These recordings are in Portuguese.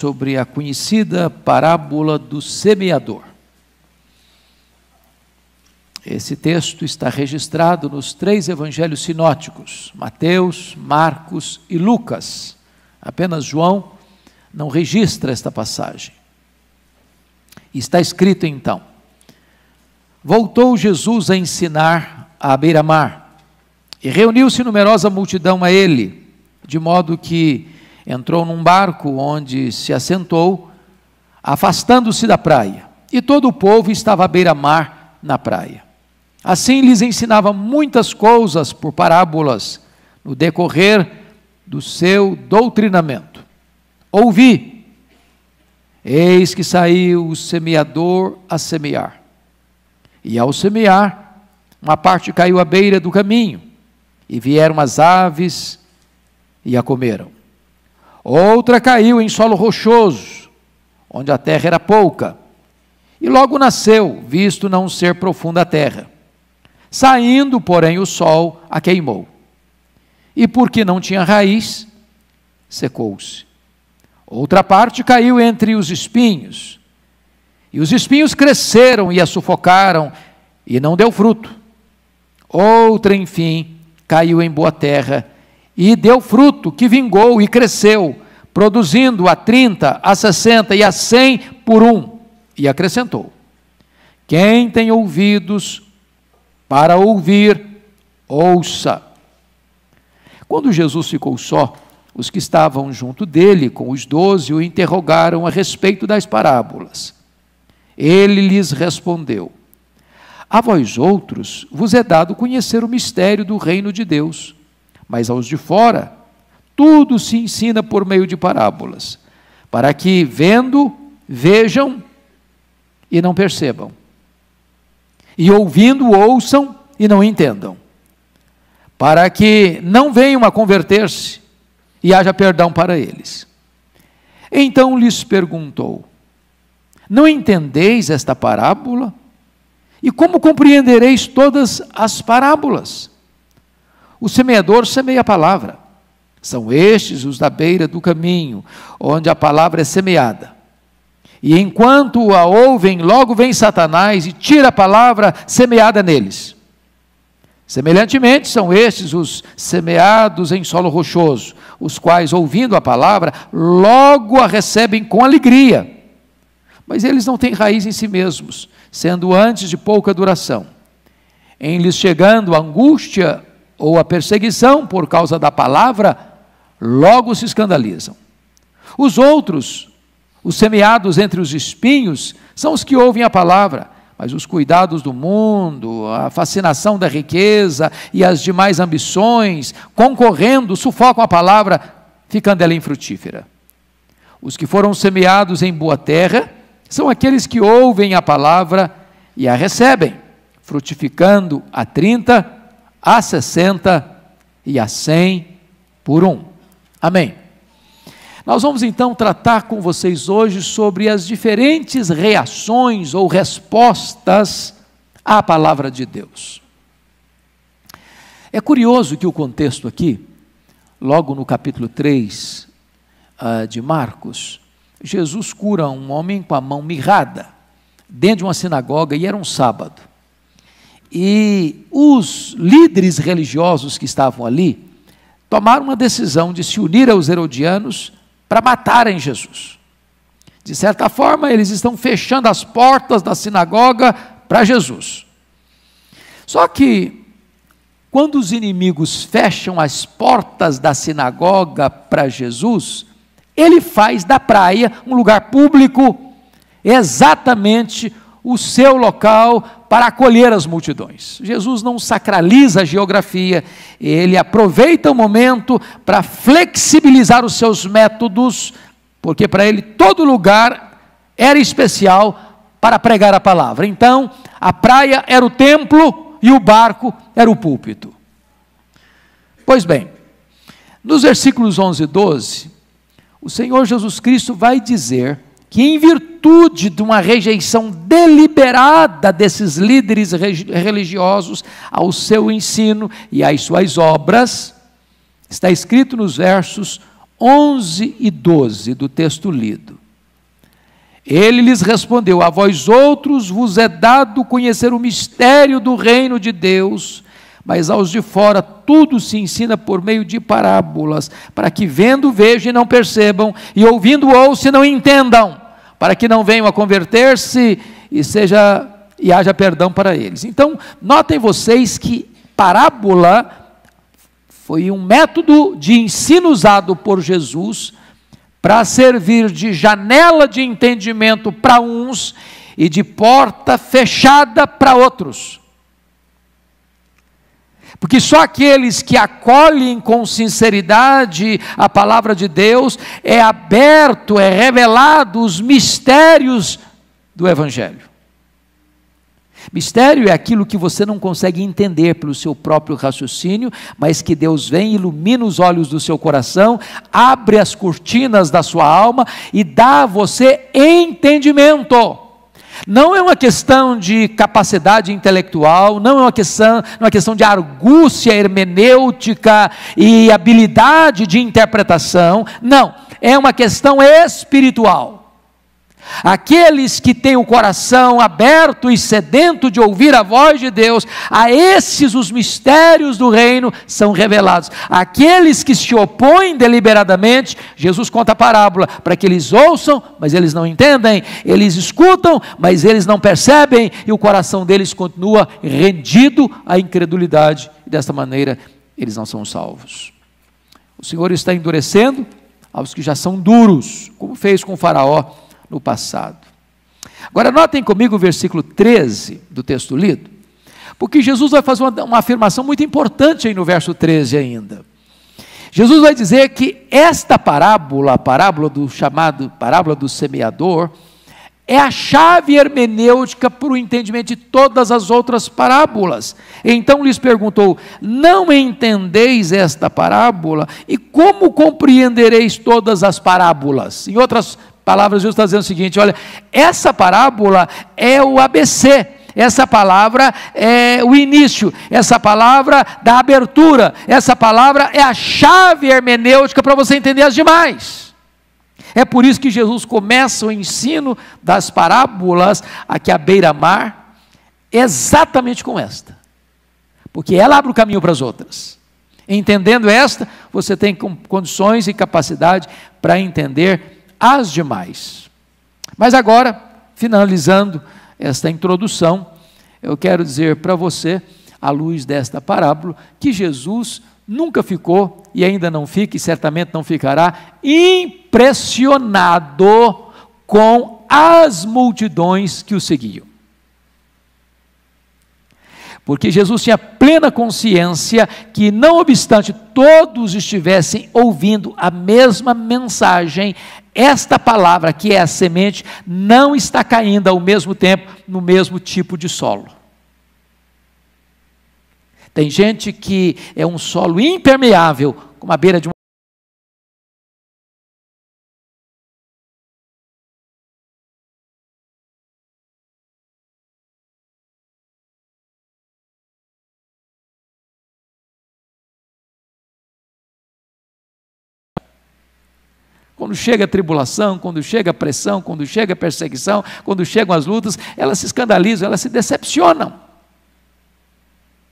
Sobre a conhecida parábola do semeador. Esse texto está registrado nos 3 evangelhos sinóticos, Mateus, Marcos e Lucas. Apenas João não registra esta passagem. Está escrito então: voltou Jesus a ensinar à beira-mar, e reuniu-se numerosa multidão a ele, de modo que entrou num barco onde se assentou, afastando-se da praia, e todo o povo estava à beira-mar na praia. Assim lhes ensinava muitas coisas por parábolas, no decorrer do seu doutrinamento. Ouvi, eis que saiu o semeador a semear. E ao semear, uma parte caiu à beira do caminho, e vieram as aves e a comeram. Outra caiu em solo rochoso, onde a terra era pouca, e logo nasceu, visto não ser profunda a terra. Saindo, porém, o sol a queimou, e porque não tinha raiz, secou-se. Outra parte caiu entre os espinhos, e os espinhos cresceram e a sufocaram, e não deu fruto. Outra, enfim, caiu em boa terra, e deu fruto, que vingou e cresceu, produzindo a 30, a 60 e a 100 por um. E acrescentou: quem tem ouvidos para ouvir, ouça. Quando Jesus ficou só, os que estavam junto dele, com os 12, o interrogaram a respeito das parábolas. Ele lhes respondeu: a vós outros vos é dado conhecer o mistério do reino de Deus, mas aos de fora, tudo se ensina por meio de parábolas, para que, vendo, vejam e não percebam, e ouvindo, ouçam e não entendam, para que não venham a converter-se e haja perdão para eles. Então lhes perguntou: não entendeis esta parábola? E como compreendereis todas as parábolas? O semeador semeia a palavra. São estes os da beira do caminho, onde a palavra é semeada. E enquanto a ouvem, logo vem Satanás e tira a palavra semeada neles. Semelhantemente, são estes os semeados em solo rochoso, os quais, ouvindo a palavra, logo a recebem com alegria. Mas eles não têm raiz em si mesmos, sendo antes de pouca duração. Em lhes chegando a angústia ou a perseguição por causa da palavra, logo se escandalizam. Os outros, os semeados entre os espinhos, são os que ouvem a palavra, mas os cuidados do mundo, a fascinação da riqueza e as demais ambições, concorrendo, sufocam a palavra, ficando ela infrutífera. Os que foram semeados em boa terra são aqueles que ouvem a palavra e a recebem, frutificando a 30, a 60 e a 100 por um. Amém. Nós vamos então tratar com vocês hoje sobre as diferentes reações ou respostas à palavra de Deus. É curioso que o contexto aqui, logo no capítulo 3 de Marcos, Jesus cura um homem com a mão mirrada, dentro de uma sinagoga, e era um sábado. E os líderes religiosos que estavam ali tomaram uma decisão de se unir aos herodianos para matarem Jesus. De certa forma, eles estão fechando as portas da sinagoga para Jesus. Só que, quando os inimigos fecham as portas da sinagoga para Jesus, ele faz da praia um lugar público, exatamente o seu local para acolher as multidões. Jesus não sacraliza a geografia, ele aproveita o momento para flexibilizar os seus métodos, porque para ele todo lugar era especial para pregar a palavra. Então, a praia era o templo e o barco era o púlpito. Pois bem, nos versículos 11 e 12, o Senhor Jesus Cristo vai dizer que, em virtude de uma rejeição deliberada desses líderes religiosos ao seu ensino e às suas obras, está escrito nos versos 11 e 12 do texto lido. Ele lhes respondeu: a vós outros vos é dado conhecer o mistério do reino de Deus, mas aos de fora tudo se ensina por meio de parábolas, para que vendo vejam e não percebam, e ouvindo ouçam e não entendam, para que não venham a converter-se e haja perdão para eles. Então, notem vocês que parábola foi um método de ensino usado por Jesus para servir de janela de entendimento para uns e de porta fechada para outros. Porque só aqueles que acolhem com sinceridade a palavra de Deus, é aberto, é revelado os mistérios do Evangelho. Mistério é aquilo que você não consegue entender pelo seu próprio raciocínio, mas que Deus vem, ilumina os olhos do seu coração, abre as cortinas da sua alma e dá a você entendimento. Não é uma questão de capacidade intelectual, não é uma questão de argúcia hermenêutica e habilidade de interpretação, não, é uma questão espiritual. Aqueles que têm o coração aberto e sedento de ouvir a voz de Deus, a esses os mistérios do reino são revelados. Aqueles que se opõem deliberadamente, Jesus conta a parábola para que eles ouçam, mas eles não entendem, eles escutam, mas eles não percebem, e o coração deles continua rendido à incredulidade, e desta maneira eles não são salvos. O Senhor está endurecendo aos que já são duros, como fez com o Faraó no passado. Agora notem comigo o versículo 13 do texto lido, porque Jesus vai fazer uma afirmação muito importante aí no verso 13 ainda. Jesus vai dizer que esta parábola, a parábola do semeador, é a chave hermenêutica para o entendimento de todas as outras parábolas. Então lhes perguntou: não entendeis esta parábola? E como compreendereis todas as parábolas? Em outras palavras, Jesus está dizendo o seguinte: olha, essa parábola é o ABC, essa palavra é o início, essa palavra da abertura, essa palavra é a chave hermenêutica para você entender as demais. É por isso que Jesus começa o ensino das parábolas aqui à beira-mar, exatamente com esta, porque ela abre o caminho para as outras. Entendendo esta, você tem condições e capacidade para entender as demais. Mas agora, finalizando esta introdução, eu quero dizer para você, à luz desta parábola, que Jesus nunca ficou, e ainda não fica, e certamente não ficará, impressionado com as multidões que o seguiam. Porque Jesus tinha plena consciência que, não obstante todos estivessem ouvindo a mesma mensagem, esta palavra, que é a semente, não está caindo ao mesmo tempo no mesmo tipo de solo. Tem gente que é um solo impermeável, como a beira de uma... Quando chega a tribulação, quando chega a pressão, quando chega a perseguição, quando chegam as lutas, elas se escandalizam, elas se decepcionam.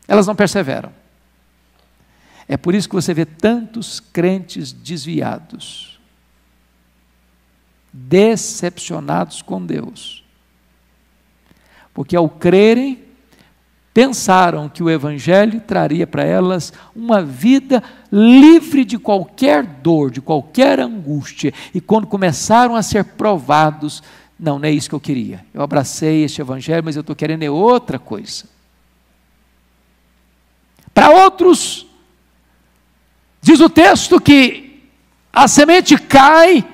Elas não perseveram. É por isso que você vê tantos crentes desviados, decepcionados com Deus. Porque ao crerem, pensaram que o Evangelho traria para elas uma vida livre de qualquer dor, de qualquer angústia. E quando começaram a ser provados, não é isso que eu queria. Eu abracei este Evangelho, mas eu estou querendo é outra coisa. Para outros, diz o texto que a semente cai,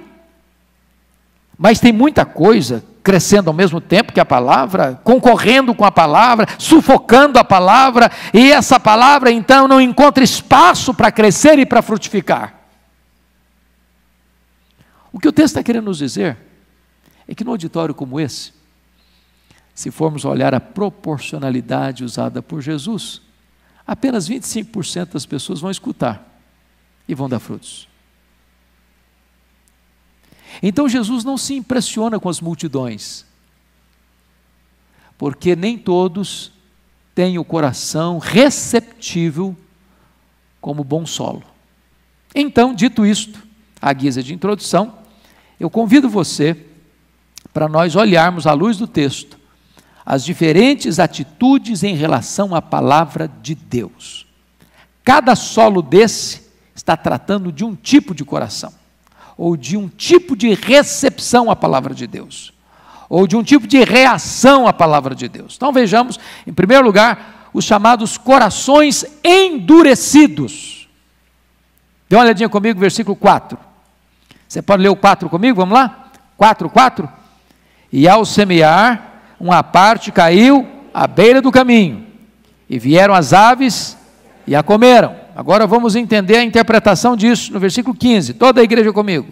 mas tem muita coisa crescendo ao mesmo tempo que a palavra, concorrendo com a palavra, sufocando a palavra, e essa palavra então não encontra espaço para crescer e para frutificar. O que o texto está querendo nos dizer é que no auditório como esse, se formos olhar a proporcionalidade usada por Jesus, apenas 25% das pessoas vão escutar e vão dar frutos. Então Jesus não se impressiona com as multidões, porque nem todos têm o coração receptível como bom solo. Então, dito isto, à guisa de introdução, eu convido você para nós olharmos à luz do texto as diferentes atitudes em relação à palavra de Deus. Cada solo desse está tratando de um tipo de coração, ou de um tipo de recepção à palavra de Deus, ou de um tipo de reação à palavra de Deus. Então vejamos, em primeiro lugar, os chamados corações endurecidos. Dê uma olhadinha comigo, versículo 4. Você pode ler o 4 comigo? Vamos lá? 4. E ao semear, uma parte caiu à beira do caminho, e vieram as aves e a comeram. Agora vamos entender a interpretação disso no versículo 15, toda a igreja comigo.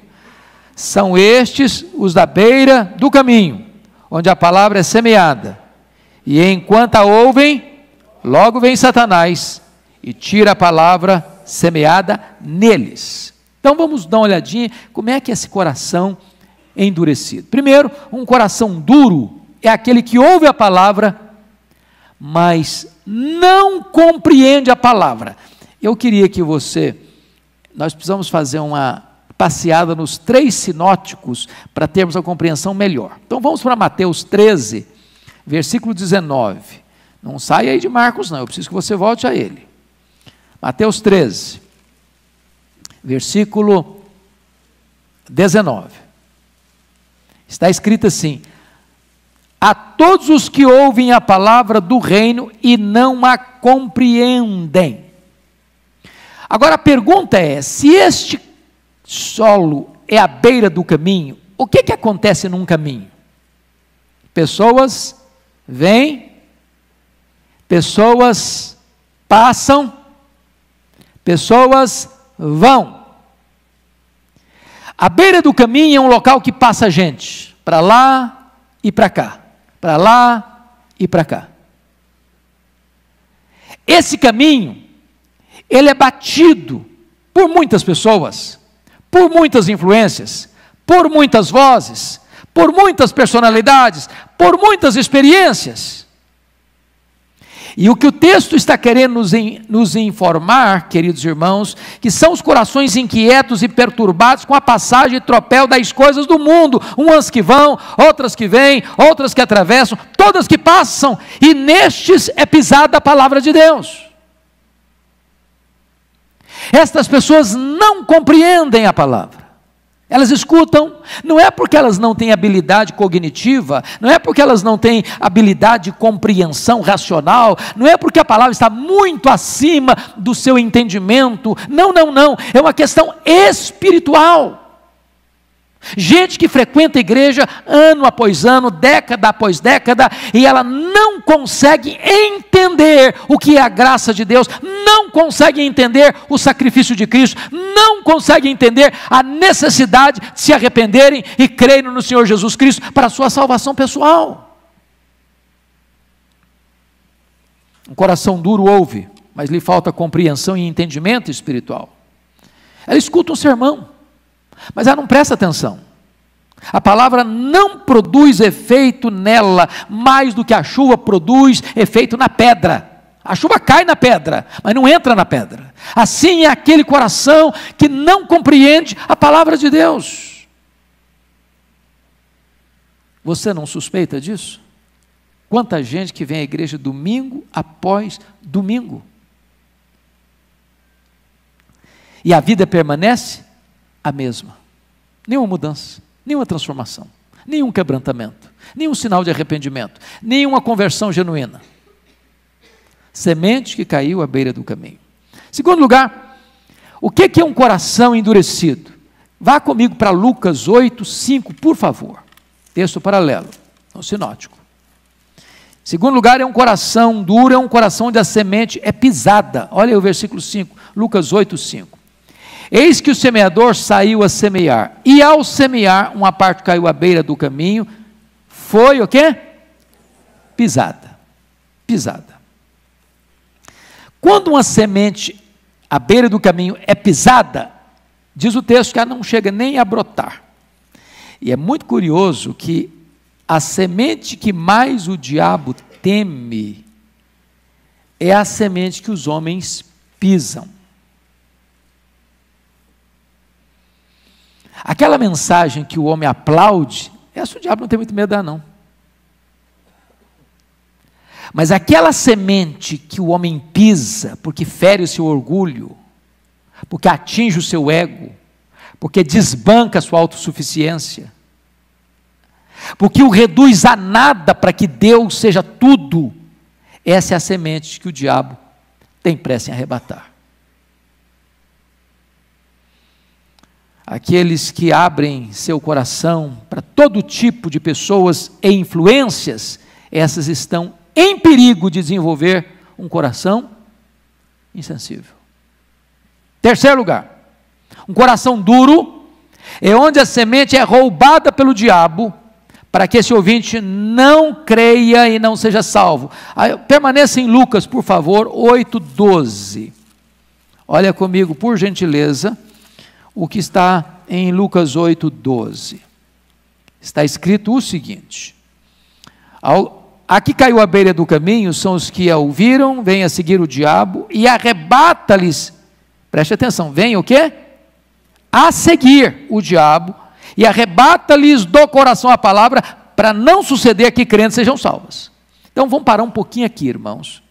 São estes os da beira do caminho, onde a palavra é semeada, e enquanto a ouvem, logo vem Satanás e tira a palavra semeada neles. Então vamos dar uma olhadinha como é que é esse coração endurecido. Primeiro, um coração duro é aquele que ouve a palavra, mas não compreende a palavra. Eu queria que nós precisamos fazer uma passeada nos 3 sinóticos para termos a compreensão melhor. Então vamos para Mateus 13, versículo 19. Não saia aí de Marcos não, eu preciso que você volte a ele. Mateus 13, versículo 19. Está escrito assim: a todos os que ouvem a palavra do reino e não a compreendem. Agora a pergunta é, se este solo é à beira do caminho, o que acontece num caminho? Pessoas vêm, pessoas passam, pessoas vão. A beira do caminho é um local que passa gente, para lá e para cá, para lá e para cá. Esse caminho, ele é batido por muitas pessoas, por muitas influências, por muitas vozes, por muitas personalidades, por muitas experiências. E o que o texto está querendo nos informar, queridos irmãos, que são os corações inquietos e perturbados com a passagem e tropel das coisas do mundo, umas que vão, outras que vêm, outras que atravessam, todas que passam, e nestes é pisada a palavra de Deus. Estas pessoas não compreendem a palavra. Elas escutam, não é porque elas não têm habilidade cognitiva, não é porque elas não têm habilidade de compreensão racional, não é porque a palavra está muito acima do seu entendimento, não, é uma questão espiritual. Gente que frequenta a igreja ano após ano, década após década, e ela não consegue entender o que é a graça de Deus, não consegue entender o sacrifício de Cristo, não consegue entender a necessidade de se arrependerem e crerem no Senhor Jesus Cristo para a sua salvação pessoal. Um coração duro ouve, mas lhe falta compreensão e entendimento espiritual. Ela escuta um sermão, mas ela não presta atenção. A palavra não produz efeito nela mais do que a chuva produz efeito na pedra. A chuva cai na pedra, mas não entra na pedra. Assim é aquele coração que não compreende a palavra de Deus. Você não suspeita disso? Quanta gente que vem à igreja domingo após domingo, e a vida permanece a mesma. Nenhuma mudança, nenhuma transformação, nenhum quebrantamento, nenhum sinal de arrependimento, nenhuma conversão genuína. Semente que caiu à beira do caminho. Segundo lugar, o que é um coração endurecido? Vá comigo para Lucas 8:5, por favor. Texto paralelo, no sinótico. Segundo lugar, é um coração duro, é um coração onde a semente é pisada. Olha aí o versículo 5, Lucas 8:5. Eis que o semeador saiu a semear, e ao semear, uma parte caiu à beira do caminho, foi o quê? Pisada. Pisada. Quando uma semente à beira do caminho é pisada, diz o texto que ela não chega nem a brotar. E é muito curioso que a semente que mais o diabo teme é a semente que os homens pisam. Aquela mensagem que o homem aplaude, essa o diabo não tem muito medo de dar, não. Mas aquela semente que o homem pisa, porque fere o seu orgulho, porque atinge o seu ego, porque desbanca a sua autossuficiência, porque o reduz a nada para que Deus seja tudo, essa é a semente que o diabo tem pressa em arrebatar. Aqueles que abrem seu coração para todo tipo de pessoas e influências, essas estão em perigo de desenvolver um coração insensível. Terceiro lugar, um coração duro é onde a semente é roubada pelo diabo, para que esse ouvinte não creia e não seja salvo. Permaneça em Lucas, por favor, 8:12. Olha comigo, por gentileza, o que está em Lucas 8:12. Está escrito o seguinte: aqui caiu à beira do caminho, são os que a ouviram, vêm a seguir o diabo e arrebata-lhes, preste atenção, vem o quê? A seguir o diabo e arrebata-lhes do coração a palavra, para não suceder que crentes sejam salvos. Então vamos parar um pouquinho aqui, irmãos.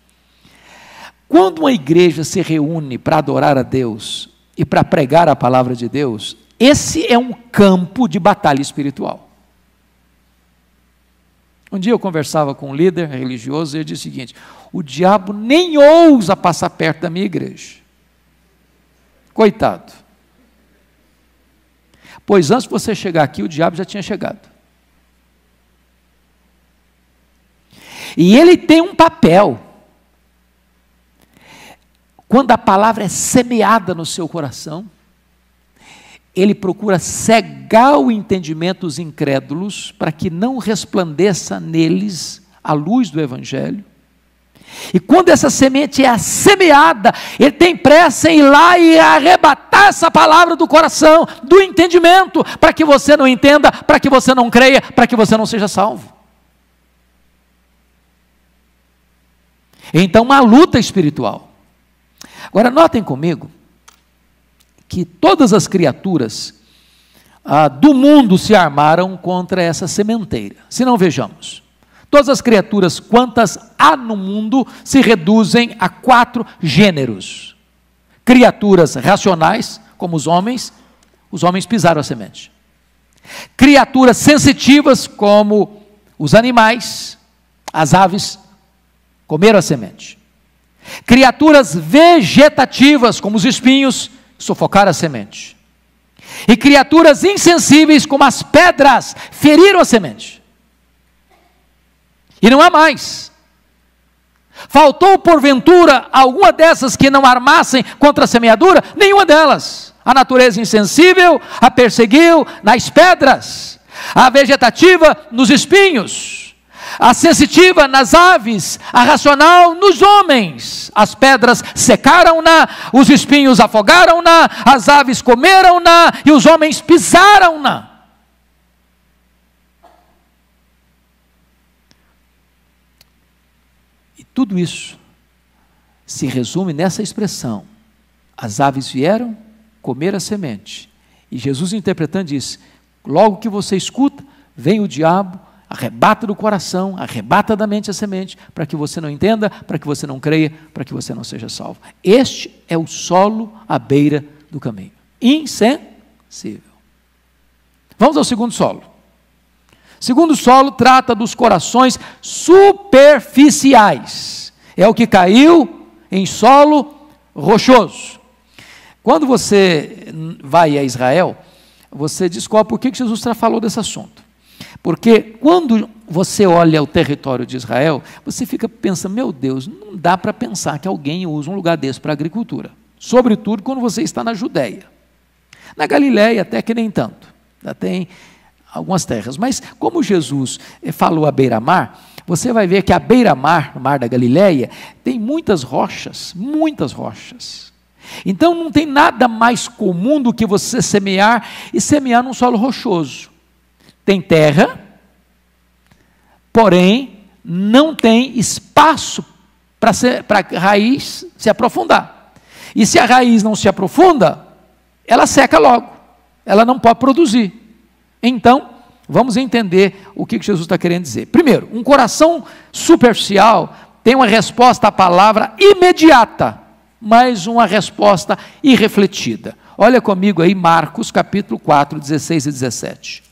Quando uma igreja se reúne para adorar a Deus e para pregar a palavra de Deus, esse é um campo de batalha espiritual. Um dia eu conversava com um líder religioso e ele disse o seguinte: o diabo nem ousa passar perto da minha igreja. Coitado. Pois antes de você chegar aqui, o diabo já tinha chegado. E ele tem um papel. Quando a palavra é semeada no seu coração, ele procura cegar o entendimento dos incrédulos, para que não resplandeça neles a luz do Evangelho. E quando essa semente é semeada, ele tem pressa em ir lá e arrebatar essa palavra do coração, do entendimento, para que você não entenda, para que você não creia, para que você não seja salvo. Então, uma luta espiritual. Agora, notem comigo, que todas as criaturas do mundo se armaram contra essa sementeira. Se não, vejamos. Todas as criaturas, quantas há no mundo, se reduzem a 4 gêneros. Criaturas racionais, como os homens pisaram a semente. Criaturas sensitivas, como os animais, as aves, comeram a semente. Criaturas vegetativas, como os espinhos, sufocaram a semente. E criaturas insensíveis, como as pedras, feriram a semente. E não há mais. Faltou, porventura, alguma dessas que não armassem contra a semeadura? Nenhuma delas. A natureza insensível a perseguiu nas pedras, a vegetativa nos espinhos, a sensitiva nas aves, a racional nos homens. As pedras secaram-na, os espinhos afogaram-na, as aves comeram-na e os homens pisaram-na. E tudo isso se resume nessa expressão: as aves vieram comer a semente. E Jesus, interpretando, diz: logo que você escuta, vem o diabo, arrebata do coração, arrebata da mente a semente, para que você não entenda, para que você não creia, para que você não seja salvo. Este é o solo à beira do caminho. Insensível. Vamos ao segundo solo. O segundo solo trata dos corações superficiais. É o que caiu em solo rochoso. Quando você vai a Israel, você descobre por que Jesus falou desse assunto. Porque quando você olha o território de Israel, você fica pensando: meu Deus, não dá para pensar que alguém usa um lugar desse para agricultura. Sobretudo quando você está na Judéia. Na Galiléia até que nem tanto, já tem algumas terras. Mas como Jesus falou à beira-mar, você vai ver que a beira-mar, no Mar da Galiléia, tem muitas rochas, muitas rochas. Então não tem nada mais comum do que você semear, e semear num solo rochoso. tem terra, porém não tem espaço para a raiz se aprofundar. E se a raiz não se aprofunda, ela seca logo, ela não pode produzir. Então, vamos entender o que Jesus está querendo dizer. Primeiro, um coração superficial tem uma resposta à palavra imediata, mas uma resposta irrefletida. Olha comigo aí Marcos capítulo 4, 16 e 17.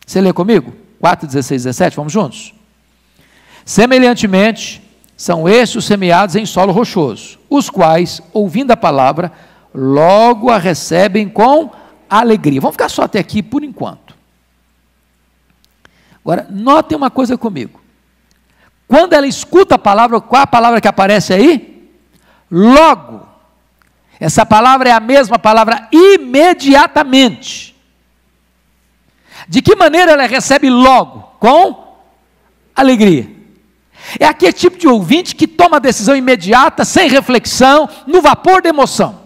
Você lê comigo? 4, 16 e 17, vamos juntos? Semelhantemente, são estes os semeados em solo rochoso, os quais, ouvindo a palavra, logo a recebem com alegria. Vamos ficar só até aqui por enquanto. Agora, notem uma coisa comigo. Quando ela escuta a palavra, qual a palavra que aparece aí? Logo. Essa palavra é a mesma palavra imediatamente. De que maneira ela recebe logo? Com alegria. É aquele tipo de ouvinte que toma a decisão imediata, sem reflexão, no vapor da emoção.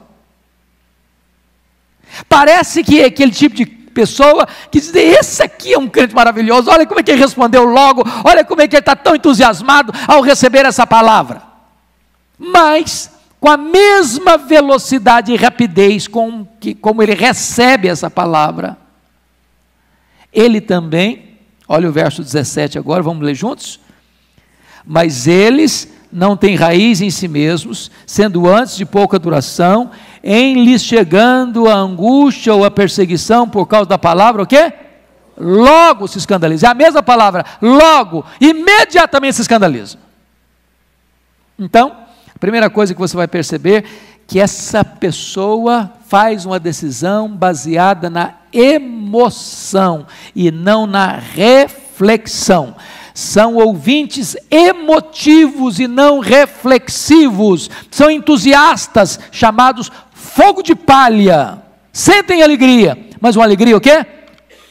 Parece que é aquele tipo de pessoa que diz, esse aqui é um crente maravilhoso, olha como é que ele respondeu logo, olha como é que ele está tão entusiasmado ao receber essa palavra. Mas, com a mesma velocidade e rapidez como ele recebe essa palavra, ele também, olha o verso 17 agora, vamos ler juntos? Mas eles não têm raiz em si mesmos, sendo antes de pouca duração, em lhes chegando a angústia ou a perseguição por causa da palavra, o quê? Logo se escandaliza. É a mesma palavra, logo, imediatamente se escandaliza. Então, a primeira coisa que você vai perceber, que essa pessoa faz uma decisão baseada na emoção e não na reflexão. São ouvintes emotivos e não reflexivos, são entusiastas, chamados fogo de palha, sentem alegria, mas uma alegria o quê?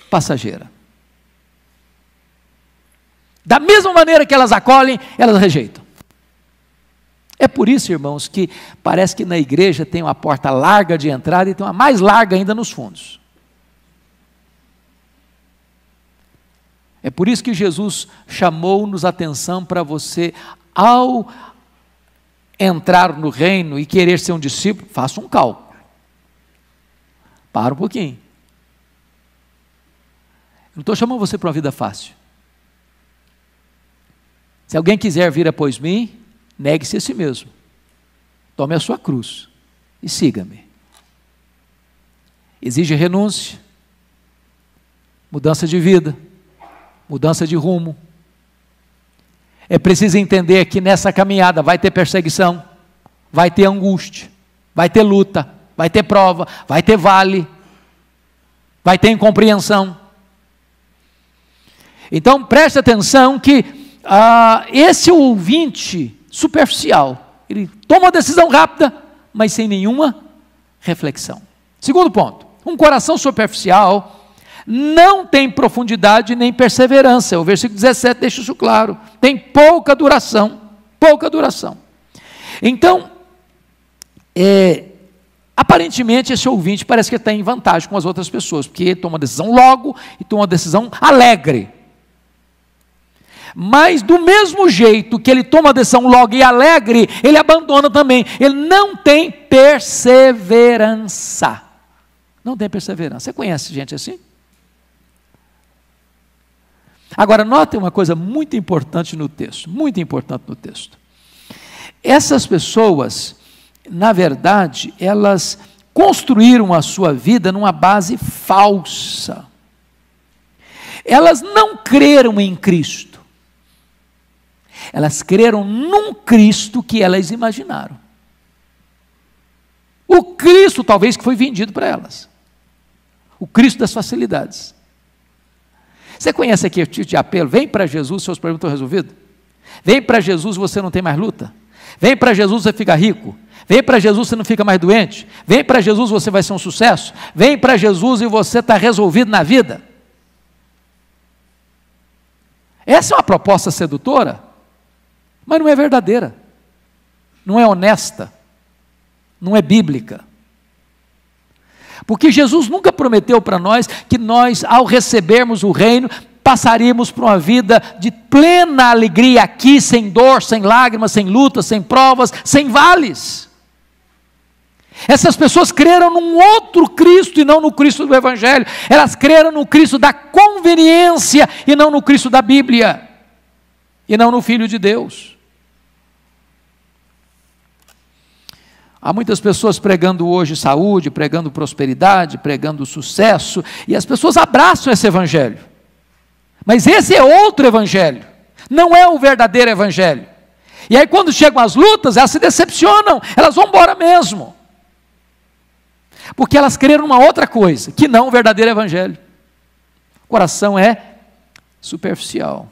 Passageira. Da mesma maneira que elas acolhem, elas rejeitam. É por isso, irmãos, que parece que na igreja tem uma porta larga de entrada e tem uma mais larga ainda nos fundos. É por isso que Jesus chamou-nos a atenção para você, ao entrar no reino e querer ser um discípulo, faça um cálculo. Para um pouquinho. Não estou chamando você para uma vida fácil. Se alguém quiser vir após mim, negue-se a si mesmo. Tome a sua cruz e siga-me. Exige renúncia, mudança de vida, mudança de rumo. É preciso entender que nessa caminhada vai ter perseguição, vai ter angústia, vai ter luta, vai ter prova, vai ter vale, vai ter incompreensão. Então preste atenção que esse ouvinte superficial, ele toma uma decisão rápida, mas sem nenhuma reflexão. Segundo ponto, um coração superficial não tem profundidade nem perseverança. O versículo 17 deixa isso claro. Tem pouca duração. Pouca duração. Então, aparentemente esse ouvinte parece que está em vantagem com as outras pessoas, porque ele toma uma decisão logo e toma uma decisão alegre. Mas do mesmo jeito que ele toma a decisão logo e alegre, ele abandona também. Ele não tem perseverança. Não tem perseverança. Você conhece gente assim? Agora, notem uma coisa muito importante no texto, muito importante no texto. Essas pessoas, na verdade, elas construíram a sua vida numa base falsa. Elas não creram em Cristo. Elas creram num Cristo que elas imaginaram. O Cristo, talvez, que foi vendido para elas. O Cristo das facilidades. Você conhece aqui o tipo de apelo? Vem para Jesus, seus problemas estão resolvidos. Vem para Jesus, você não tem mais luta. Vem para Jesus, você fica rico. Vem para Jesus, você não fica mais doente. Vem para Jesus, você vai ser um sucesso. Vem para Jesus e você está resolvido na vida. Essa é uma proposta sedutora, mas não é verdadeira. Não é honesta. Não é bíblica. Porque Jesus nunca prometeu para nós que nós, ao recebermos o reino, passaríamos por uma vida de plena alegria aqui, sem dor, sem lágrimas, sem lutas, sem provas, sem vales. Essas pessoas creram num outro Cristo e não no Cristo do Evangelho. Elas creram no Cristo da conveniência e não no Cristo da Bíblia, e não no Filho de Deus. Há muitas pessoas pregando hoje saúde, pregando prosperidade, pregando sucesso, e as pessoas abraçam esse evangelho. Mas esse é outro evangelho, não é o verdadeiro evangelho. E aí quando chegam as lutas, elas se decepcionam, elas vão embora mesmo. Porque elas creram numa outra coisa, que não o verdadeiro evangelho. O coração é superficial.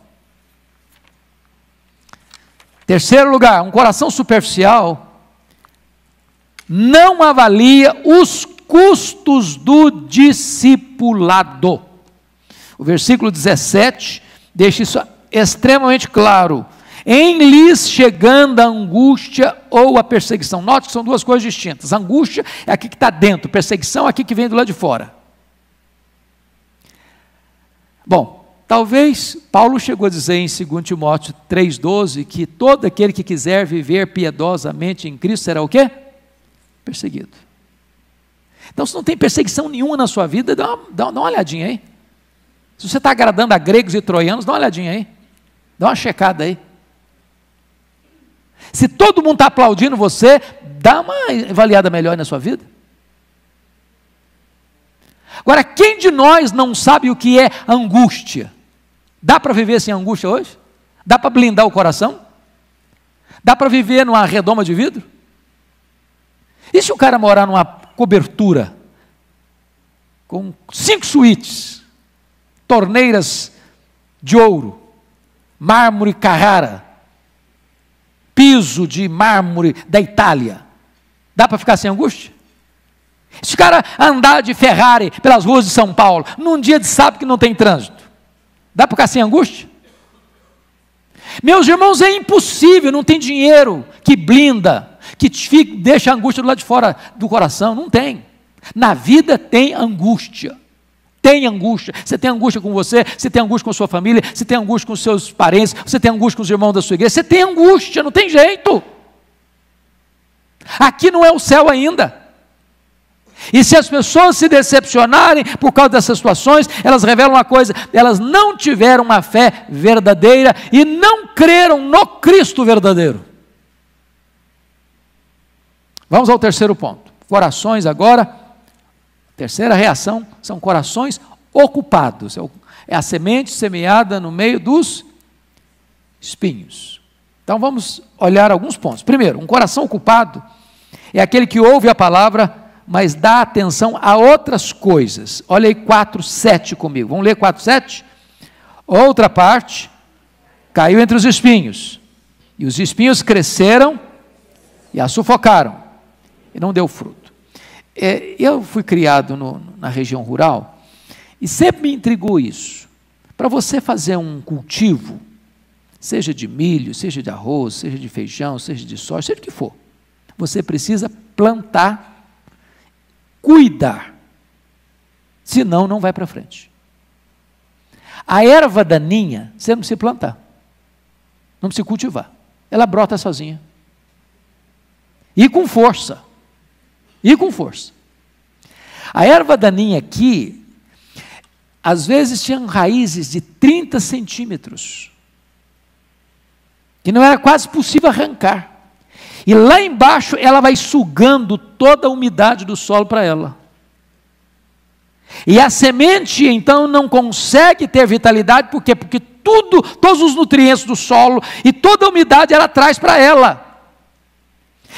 Terceiro lugar, um coração superficial não avalia os custos do discipulado. O versículo 17 deixa isso extremamente claro. Em lhes chegando a angústia ou a perseguição. Note que são duas coisas distintas. Angústia é aqui que está dentro, perseguição é aqui que vem do lado de fora. Bom, talvez Paulo chegou a dizer em 2 Timóteo 3,12 que todo aquele que quiser viver piedosamente em Cristo será o quê? Perseguido. Então, se não tem perseguição nenhuma na sua vida, dá uma olhadinha aí. Se você está agradando a gregos e troianos, dá uma olhadinha aí. Dá uma checada aí. Se todo mundo está aplaudindo você, dá uma avaliada melhor na sua vida. Agora, quem de nós não sabe o que é angústia? Dá para viver sem angústia hoje? Dá para blindar o coração? Dá para viver numa redoma de vidro? E se o cara morar numa cobertura com 5 suítes, torneiras de ouro, mármore Carrara, piso de mármore da Itália, dá para ficar sem angústia? Se o cara andar de Ferrari pelas ruas de São Paulo, num dia de sábado que não tem trânsito, dá para ficar sem angústia? Meus irmãos, é impossível, não tem dinheiro que blinda, que deixa a angústia do lado de fora do coração, não tem. Na vida tem angústia. Tem angústia, você tem angústia com você tem angústia com a sua família, você tem angústia com os seus parentes, você tem angústia com os irmãos da sua igreja, você tem angústia, não tem jeito. Aqui não é o céu ainda. E se as pessoas se decepcionarem por causa dessas situações, elas revelam uma coisa: elas não tiveram uma fé verdadeira e não creram no Cristo verdadeiro. Vamos ao terceiro ponto. Corações agora. Terceira reação são corações ocupados. É a semente semeada no meio dos espinhos. Então vamos olhar alguns pontos. Primeiro, um coração ocupado é aquele que ouve a palavra, mas dá atenção a outras coisas. Olha aí 4:7 comigo. Vamos ler 4:7? Outra parte caiu entre os espinhos, e os espinhos cresceram e a sufocaram, e não deu fruto. Eu fui criado na região rural, e sempre me intrigou isso. Para você fazer um cultivo, seja de milho, seja de arroz, seja de feijão, seja de soja, seja o que for, você precisa plantar, cuidar, senão não vai para frente. A erva daninha, você não precisa plantar, não precisa cultivar, ela brota sozinha, e com força. A erva daninha aqui, às vezes tinham raízes de 30 centímetros, que não era quase possível arrancar, e lá embaixo ela vai sugando toda a umidade do solo para ela, e a semente então não consegue ter vitalidade, por quê? Porque todos os nutrientes do solo e toda a umidade ela traz para ela.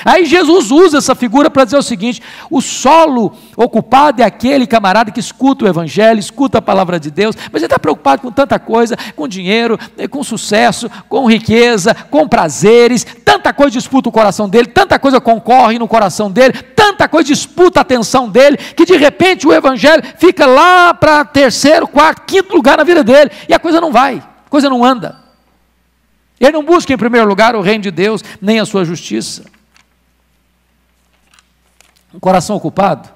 Aí Jesus usa essa figura para dizer o seguinte: o solo ocupado é aquele camarada que escuta o evangelho, escuta a palavra de Deus, mas ele está preocupado com tanta coisa, com dinheiro, com sucesso, com riqueza, com prazeres, tanta coisa disputa o coração dele, tanta coisa concorre no coração dele, tanta coisa disputa a atenção dele, que de repente o evangelho fica lá para terceiro, quarto, quinto lugar na vida dele, e a coisa não vai, a coisa não anda. Ele não busca em primeiro lugar o reino de Deus, nem a sua justiça. Um coração ocupado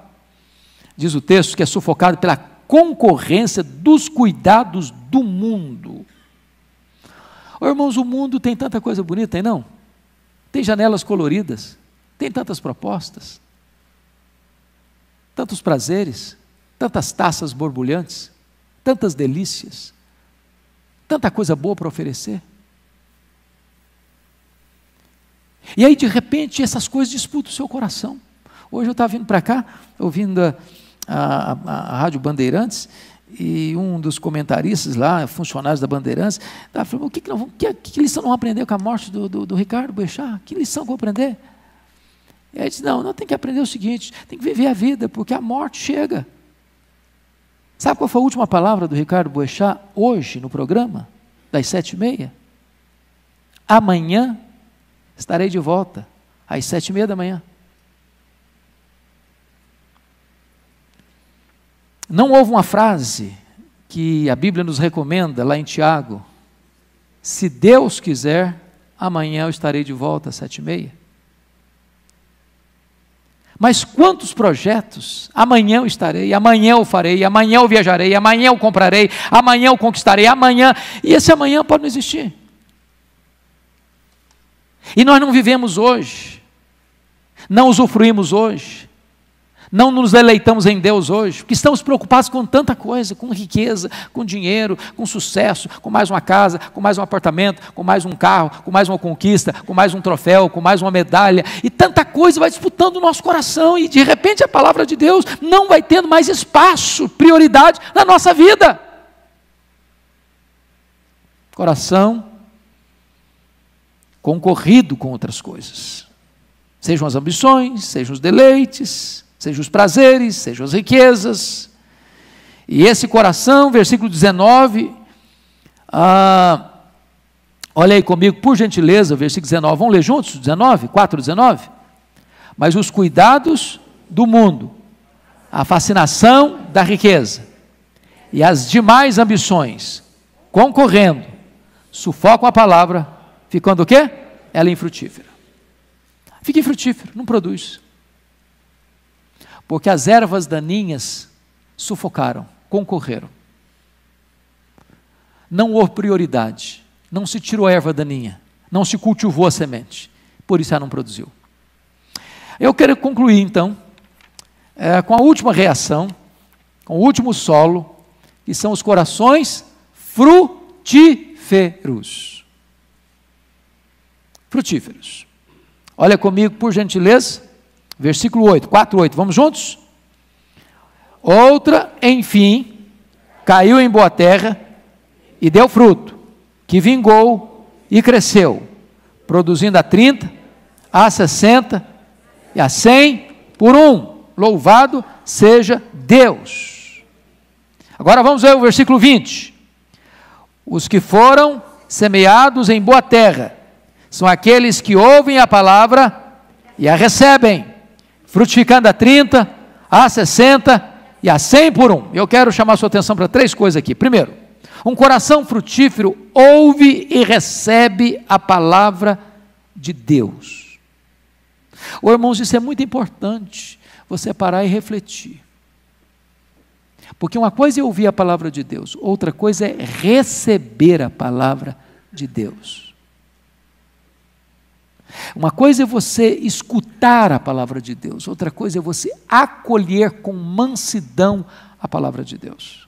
diz o texto, que é sufocado pela concorrência dos cuidados do mundo. Oh, irmãos, o mundo tem tanta coisa bonita, tem não? Tem janelas coloridas, tem tantas propostas, tantos prazeres, tantas taças borbulhantes, tantas delícias, tanta coisa boa para oferecer. E aí, de repente, essas coisas disputam o seu coração. Hoje eu estava vindo para cá, ouvindo a Rádio Bandeirantes, e um dos comentaristas lá, funcionários da Bandeirantes, estava falando, que lição não aprendeu com a morte do Ricardo Boechat? Que lição que eu vou aprender? E aí disse, não tem que aprender o seguinte, tem que viver a vida, porque a morte chega. Sabe qual foi a última palavra do Ricardo Boechat hoje no programa, das 7h30? Amanhã estarei de volta, às 7h30 da manhã. Não houve uma frase que a Bíblia nos recomenda lá em Tiago, se Deus quiser, amanhã eu estarei de volta às 7h30. Mas quantos projetos, amanhã eu estarei, amanhã eu farei, amanhã eu viajarei, amanhã eu comprarei, amanhã eu conquistarei, amanhã, e esse amanhã pode não existir. E nós não vivemos hoje, não usufruímos hoje, não nos deleitamos em Deus hoje, porque estamos preocupados com tanta coisa, com riqueza, com dinheiro, com sucesso, com mais uma casa, com mais um apartamento, com mais um carro, com mais uma conquista, com mais um troféu, com mais uma medalha, e tanta coisa vai disputando o nosso coração, e de repente a palavra de Deus não vai tendo mais espaço, prioridade na nossa vida. Coração concorrido com outras coisas, sejam as ambições, sejam os deleites, sejam os prazeres, sejam as riquezas. E esse coração, versículo 19, olha aí comigo, por gentileza, versículo 19, vamos ler juntos? 4:19. Mas os cuidados do mundo, a fascinação da riqueza e as demais ambições, concorrendo, sufocam a palavra, ficando o quê? Ela infrutífera. Fica infrutífero, não produz. Porque as ervas daninhas sufocaram, concorreram. Não houve prioridade, não se tirou a erva daninha, não se cultivou a semente, por isso ela não produziu. Eu quero concluir então, com a última reação, com o último solo, que são os corações frutíferos. Frutíferos. Olha comigo, por gentileza, versículo 8, 4:8, vamos juntos? Outra, enfim, caiu em boa terra e deu fruto, que vingou e cresceu, produzindo a 30, a 60 e a 100 por um. Louvado seja Deus. Agora vamos ver o versículo 20. Os que foram semeados em boa terra são aqueles que ouvem a palavra e a recebem, frutificando a 30, a 60 e a 100 por um. Eu quero chamar a sua atenção para 3 coisas aqui. Primeiro, um coração frutífero ouve e recebe a palavra de Deus. Irmãos, isso é muito importante, você parar e refletir. Porque uma coisa é ouvir a palavra de Deus, outra coisa é receber a palavra de Deus. Uma coisa é você escutar a palavra de Deus, outra coisa é você acolher com mansidão a palavra de Deus.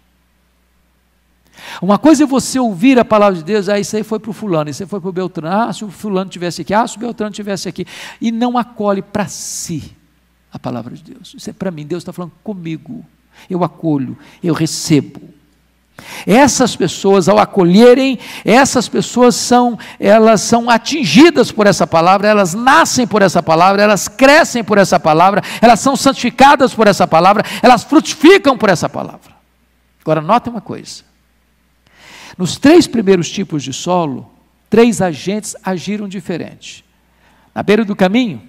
Uma coisa é você ouvir a palavra de Deus, isso aí foi para o fulano, isso aí foi para o Beltrano, se o fulano estivesse aqui, se o Beltrano estivesse aqui, e não acolhe para si a palavra de Deus. Isso é para mim, Deus está falando comigo, eu acolho, eu recebo. Essas pessoas, ao acolherem, essas pessoas elas são atingidas por essa palavra, elas nascem por essa palavra, elas crescem por essa palavra, elas são santificadas por essa palavra, elas frutificam por essa palavra. Agora, notem uma coisa. Nos 3 primeiros tipos de solo, 3 agentes agiram diferente. Na beira do caminho,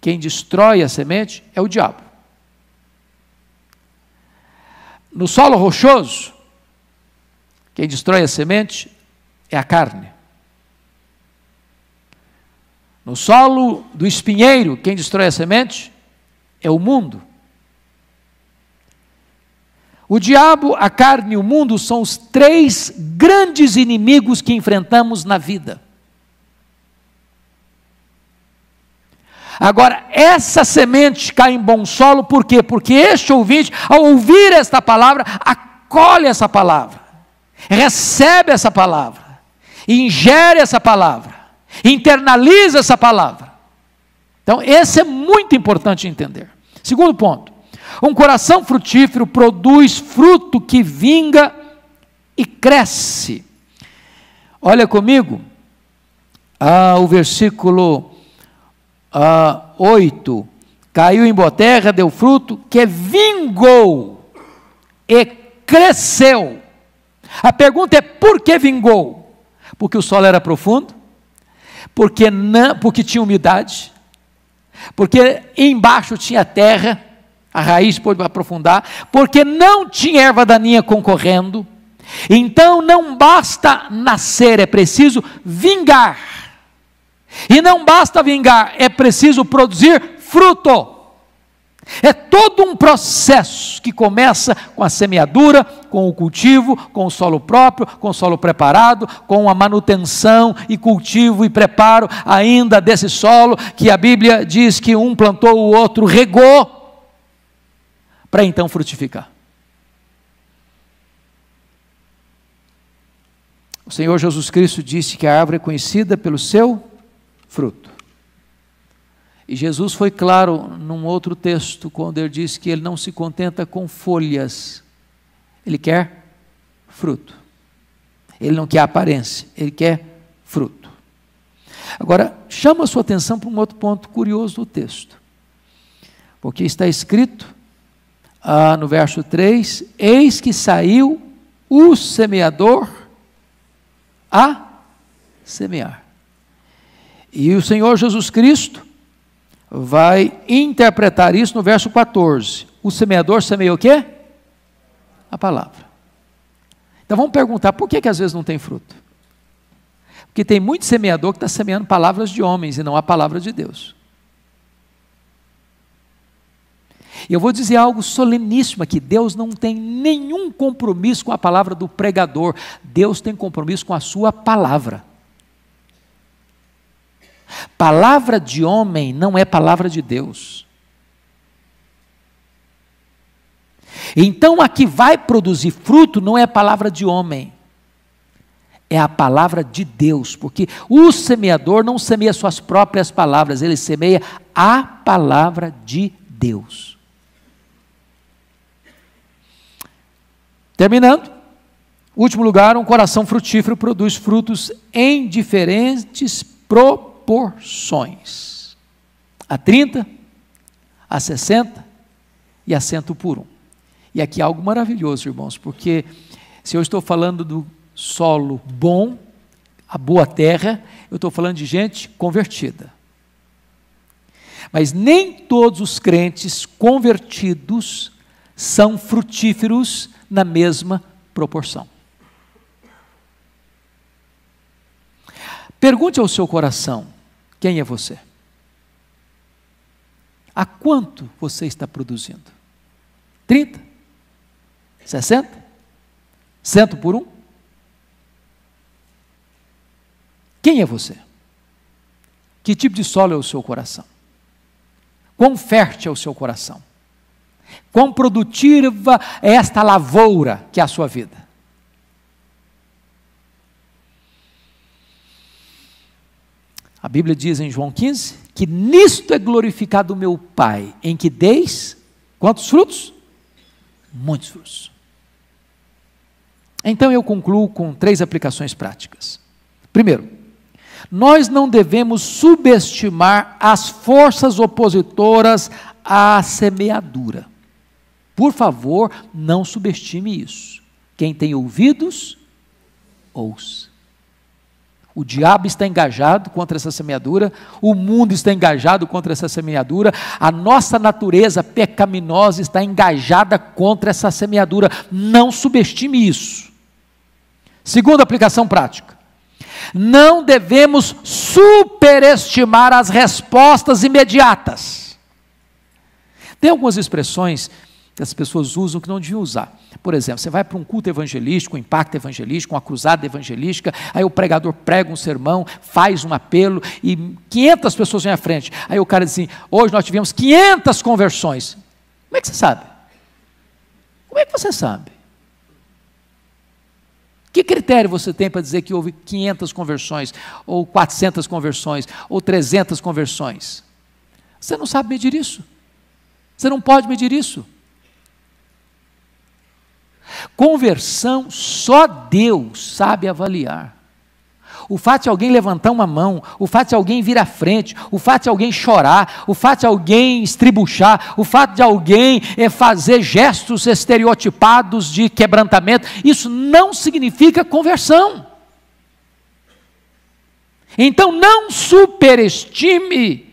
quem destrói a semente é o diabo. No solo rochoso, quem destrói a semente é a carne. No solo do espinheiro, quem destrói a semente é o mundo. O diabo, a carne e o mundo são os três grandes inimigos que enfrentamos na vida. Agora, essa semente cai em bom solo, por quê? Porque este ouvinte, ao ouvir esta palavra, acolhe essa palavra, recebe essa palavra, ingere essa palavra, internaliza essa palavra. Então, esse é muito importante entender. Segundo ponto, um coração frutífero produz fruto que vinga e cresce. Olha comigo, o versículo 8, caiu em boa terra, deu fruto, que vingou e cresceu. A pergunta é, por que vingou? Porque o solo era profundo, porque tinha umidade, porque embaixo tinha terra, a raiz pôde aprofundar, porque não tinha erva daninha concorrendo. Então não basta nascer, é preciso vingar. E não basta vingar, é preciso produzir fruto. É todo um processo que começa com a semeadura, com o cultivo, com o solo próprio, com o solo preparado, com a manutenção e cultivo e preparo ainda desse solo, que a Bíblia diz que um plantou, o outro regou, para então frutificar. O Senhor Jesus Cristo disse que a árvore é conhecida pelo seu fruto. E Jesus foi claro num outro texto, quando ele disse que ele não se contenta com folhas, ele quer fruto. Ele não quer aparência, ele quer fruto. Agora, chama a sua atenção para um outro ponto curioso do texto, porque está escrito no verso 3, eis que saiu o semeador a semear. E o Senhor Jesus Cristo vai interpretar isso no verso 14. O semeador semeia o quê? A palavra. Então vamos perguntar, por que às vezes não tem fruto? Porque tem muito semeador que está semeando palavras de homens e não a palavra de Deus. E eu vou dizer algo soleníssimo aqui, Deus não tem nenhum compromisso com a palavra do pregador, Deus tem compromisso com a sua palavra. Palavra de homem não é palavra de Deus. Então a que vai produzir fruto não é a palavra de homem, é a palavra de Deus, porque o semeador não semeia suas próprias palavras, ele semeia a palavra de Deus. Terminando, último lugar, um coração frutífero produz frutos em diferentes proporções, a 30, a 60 e a 100 por 1. E aqui é algo maravilhoso, irmãos, porque se eu estou falando do solo bom, a boa terra, eu estou falando de gente convertida. Mas nem todos os crentes convertidos são frutíferos na mesma proporção. Pergunte ao seu coração, quem é você? A quanto você está produzindo? 30? 60? 100 por 1? Quem é você? Que tipo de solo é o seu coração? Quão fértil é o seu coração? Quão produtiva é esta lavoura que é a sua vida? A Bíblia diz em João 15, que nisto é glorificado o meu Pai, em que deis, quantos frutos? Muitos frutos. Então eu concluo com 3 aplicações práticas. Primeiro, nós não devemos subestimar as forças opositoras à semeadura. Por favor, não subestime isso. Quem tem ouvidos, ouça. O diabo está engajado contra essa semeadura, o mundo está engajado contra essa semeadura, a nossa natureza pecaminosa está engajada contra essa semeadura. Não subestime isso. Segunda aplicação prática. Não devemos superestimar as respostas imediatas. Tem algumas expressões que as pessoas usam que não deviam usar. Por exemplo, você vai para um culto evangelístico, um impacto evangelístico, uma cruzada evangelística, aí o pregador prega um sermão, faz um apelo e 500 pessoas vêm à frente. Aí o cara diz assim: hoje nós tivemos 500 conversões. Como é que você sabe? Como é que você sabe? Que critério você tem para dizer que houve 500 conversões, ou 400 conversões, ou 300 conversões? Você não sabe medir isso. Você não pode medir isso. Conversão, só Deus sabe avaliar. O fato de alguém levantar uma mão, o fato de alguém vir à frente, o fato de alguém chorar, o fato de alguém estribuchar, o fato de alguém fazer gestos estereotipados de quebrantamento, isso não significa conversão. Então não superestime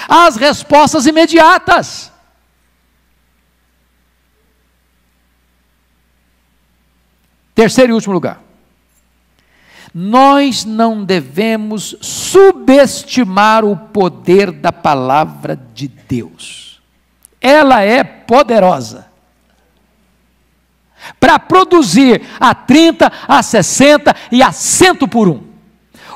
as respostas imediatas. Terceiro e último lugar. Nós não devemos subestimar o poder da palavra de Deus. Ela é poderosa para produzir a 30, a 60 e a 100 por um.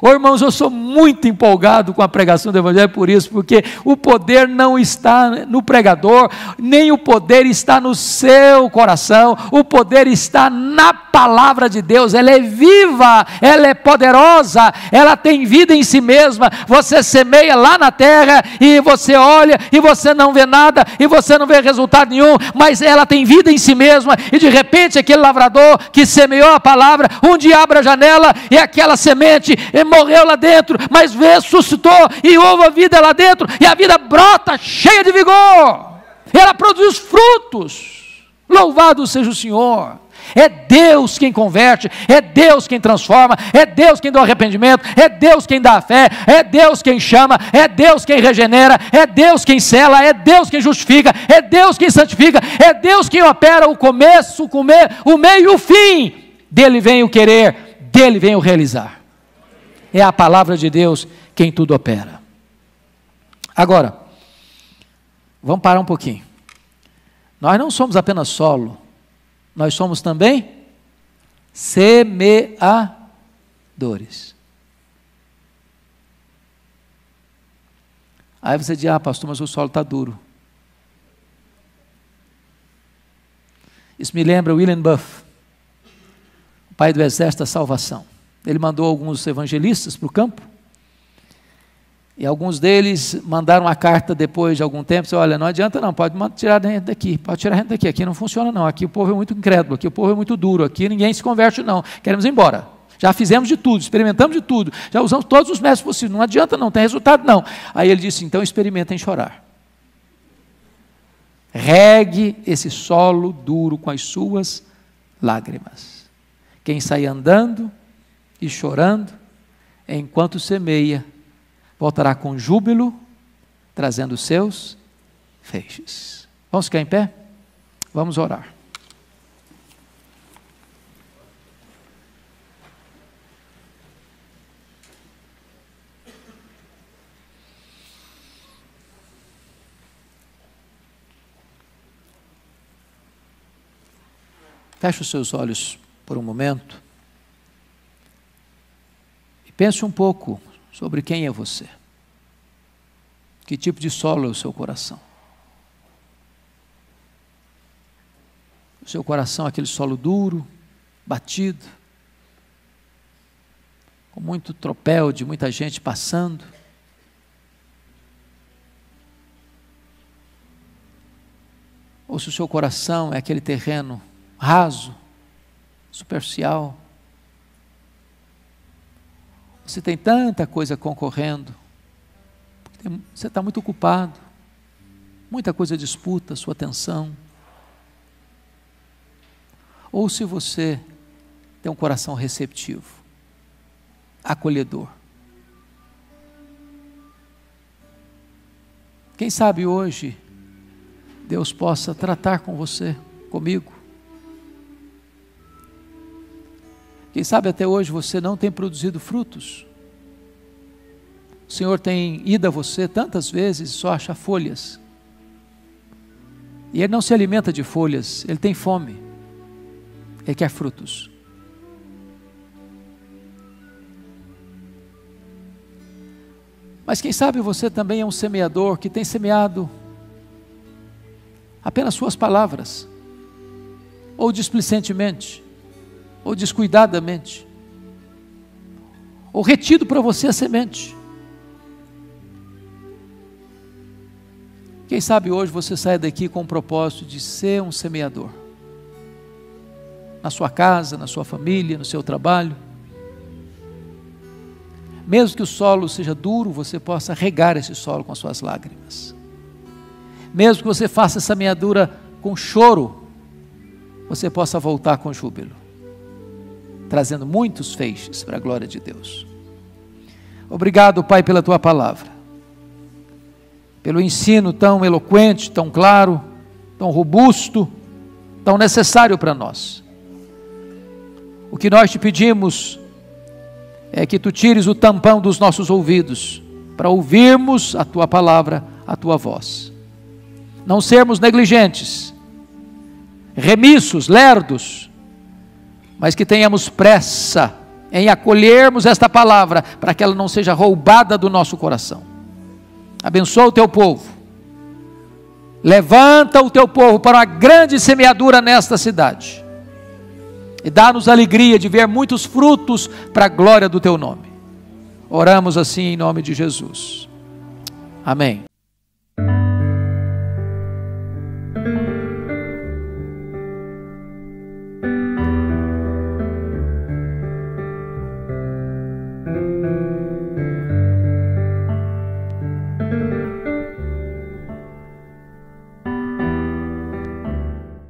Ô irmãos, eu sou muito empolgado com a pregação do Evangelho por isso, porque o poder não está no pregador, nem o poder está no seu coração, o poder está na palavra de Deus. Ela é viva, ela é poderosa, ela tem vida em si mesma. Você semeia lá na terra e você olha e você não vê nada e você não vê resultado nenhum, mas ela tem vida em si mesma e de repente aquele lavrador que semeou a palavra, um dia abre a janela e aquela semente morreu lá dentro, mas ressuscitou e houve a vida lá dentro, e a vida brota cheia de vigor, ela produz frutos. Louvado seja o Senhor. É Deus quem converte, é Deus quem transforma, é Deus quem dá o arrependimento, é Deus quem dá a fé, é Deus quem chama, é Deus quem regenera, é Deus quem sela, é Deus quem justifica, é Deus quem santifica, é Deus quem opera o começo, o meio e o fim. Dele vem o querer, dele vem o realizar. É a palavra de Deus quem tudo opera. Agora, vamos parar um pouquinho. Nós não somos apenas solo, nós somos também semeadores. Aí você diz: ah, pastor, mas o solo está duro. Isso me lembra William Buff, o pai do Exército da Salvação. Ele mandou alguns evangelistas para o campo, e alguns deles mandaram uma carta depois de algum tempo, disse: olha, não adianta não, pode tirar a gente daqui, aqui não funciona não, aqui o povo é muito incrédulo, aqui o povo é muito duro, aqui ninguém se converte não, queremos ir embora, já fizemos de tudo, experimentamos de tudo, já usamos todos os métodos possíveis, não adianta não, tem resultado não. Aí ele disse: então experimentem chorar, regue esse solo duro com as suas lágrimas. Quem sai andando e chorando, enquanto semeia, voltará com júbilo, trazendo seus feixes. Vamos ficar em pé? Vamos orar. Feche os seus olhos por um momento. Pense um pouco sobre quem é você. Que tipo de solo é o seu coração? O seu coração é aquele solo duro, batido, com muito tropel de muita gente passando. Ou se o seu coração é aquele terreno raso, superficial. Você tem tanta coisa concorrendo, você está muito ocupado, muita coisa disputa a sua atenção. Ou se você tem um coração receptivo, acolhedor. Quem sabe hoje Deus possa tratar com você, comigo. Quem sabe até hoje você não tem produzido frutos. O Senhor tem ido a você tantas vezes e só acha folhas. E ele não se alimenta de folhas, ele tem fome. Ele quer frutos. Mas quem sabe você também é um semeador que tem semeado apenas suas palavras, ou displicentemente, ou descuidadamente, ou retido para você a semente. Quem sabe hoje você sai daqui com o propósito de ser um semeador, na sua casa, na sua família, no seu trabalho. Mesmo que o solo seja duro, você possa regar esse solo com as suas lágrimas. Mesmo que você faça essa semeadura com choro, você possa voltar com júbilo, trazendo muitos feixes para a glória de Deus. Obrigado, Pai, pela Tua palavra, pelo ensino tão eloquente, tão claro, tão robusto, tão necessário para nós. O que nós te pedimos é que Tu tires o tampão dos nossos ouvidos, para ouvirmos a Tua palavra, a Tua voz. Não sermos negligentes, remissos, lerdos, mas que tenhamos pressa em acolhermos esta palavra, para que ela não seja roubada do nosso coração. Abençoa o Teu povo, levanta o Teu povo para uma grande semeadura nesta cidade, e dá-nos alegria de ver muitos frutos para a glória do Teu nome. Oramos assim em nome de Jesus. Amém.